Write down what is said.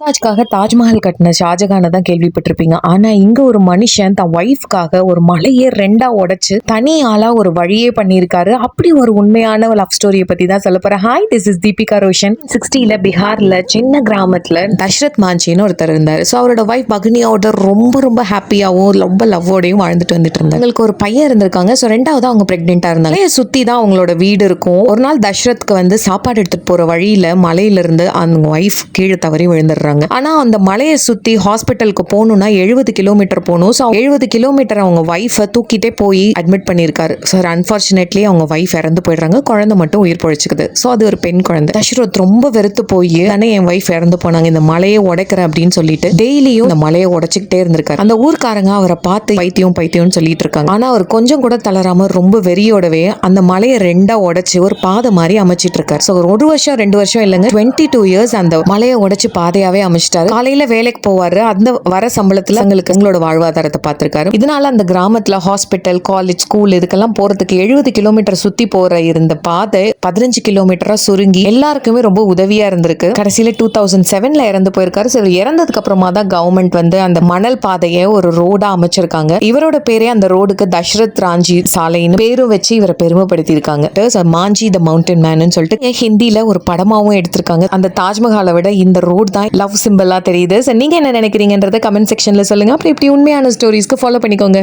தாஜ்காக தாஜ்மஹால் கட்டின ஷாஜகானை தான் கேள்விப்பட்டிருப்பீங்க. ஆனா இங்க ஒரு மனுஷன் தன் ஒய்ஃப்காக ஒரு மலையே ரெண்டா உடைச்சு தனி ஆளா ஒரு வழியே பண்ணியிருக்காரு. அப்படி ஒரு உண்மையான லவ் ஸ்டோரியை பத்தி தான் சொல்ல போறேன். Hi, this is Deepika Roshan. 60ல பீகார்ல சின்ன கிராமத்துல தஷ்ரத் மாஞ்சின்னு ஒருத்தர் இருந்தாரு. ஸோ அவரோட ஒய்ஃப் பக்னியோட ரொம்ப ரொம்ப ஹாப்பியாவும் ரொம்ப லவ்வோடையும் வாழ்ந்துட்டு வந்துட்டு இருந்தாங்க. அவங்களுக்கு ஒரு பையன் இருந்திருக்காங்க. ஸோ ரெண்டாவது அவங்க பிரெக்னெண்டா இருந்தாங்க. சுத்தி தான் அவங்களோட வீடு இருக்கும். ஒரு நாள் தஷ்ரத்க்கு சாப்பாடு எடுத்துட்டு போற வழியில மலையில இருந்து அந்த ஒய்ஃப் கீழே தவறி விழுந்துடுறாங்க. ஆனா அந்த மலையை சுத்தி ஹாஸ்பிட்டலுக்கு போகணும்னா 70 கிலோமீட்டர் போகணும். ஸோ 70 கிலோமீட்டர் அவங்க ஒய்ஃபை தூக்கிட்டே போய் அட்மிட் பண்ணியிருக்காரு. சார் அன்பார்ச்சுனேட்லி அவங்க ஒய்ஃப் இறந்து போயிடுறாங்க. குழந்தை மட்டும் உயிர் பொழைச்சிக்குது. ஸோ அது ஒரு பெண் குழந்தை. தஷ்ரத் ரொம்ப வெறுத்து போய் தானே என் ஒய்ஃப் இறந்து போனாங்க, இந்த மலையை உடைக்கிற அப்படின்னு சொல்லிட்டு டெய்லியும் இந்த மலையை உடைச்சிக்கிட்டே இருந்திருக்காரு. அந்த ஊர்க்காரங்க அவரை பார்த்து பைத்தியம்னு சொல்லிட்டு இருக்காங்க. ஆனா அவர் கொஞ்சம் கூட தளராம ரொம்ப வெறியோடவே அந்த மலையை ரெண்டா உடைச்சு ஒரு பாதை மாதிரி அமைச்சிட்டு இருக்காரு. ஸோ ஒரு வருஷம் 2 வருஷம் இல்லைங்க, 22 இயர்ஸ் அந்த மலையை உடைச்சு பாதையாவே அமைச்சிட்டாரு. காலையில வேலைக்கு போவாரு. அந்த வர சம்பளத்துல உங்களோட வாழ்வாதாரத்தை பார்த்திருக்காரு. இதனால அந்த கிராமத்துல ஹாஸ்பிட்டல், காலேஜ், ஸ்கூல் இதுக்கெல்லாம் போறதுக்கு 70 கிலோமீட்டர் சுத்தி போற இருந்த பாதை 15 கிலோமீட்டரா சுருங்கி எல்லாருக்குமே ரொம்ப உதவியா இருந்திருக்கு. கடைசியில 2007ல இறந்து போயிருக்காரு. சரி, இறந்ததுக்கு அப்புறமா தான் கவர்மெண்ட் அந்த மணல் பாதையை ஒரு ரோடா அமைச்சிருக்காங்க. இவரோட பேரே அந்த ரோடுக்கு தஷ்ரத் ராஞ்சி சாலைன்னு பேரும் வச்சு இவரை பெருமைப்படுத்தி இருக்காங்க. மாஞ்சி த மவுண்டன் மேன் சொல்லிட்டு ஹிந்தில ஒரு படமாவும் எடுத்திருக்காங்க. அந்த தாஜ்மஹாலை விட இந்த ரோடு தான் லவ் சிம்பிளா தெரியுது. நீங்க என்ன நினைக்கிறீங்கன்றத கமெண்ட் செக்ஷன்ல சொல்லுங்க. அப்புறம் இப்படி உண்மையான ஸ்டோரிஸ்க்கு ஃபாலோ பண்ணிக்கோங்க.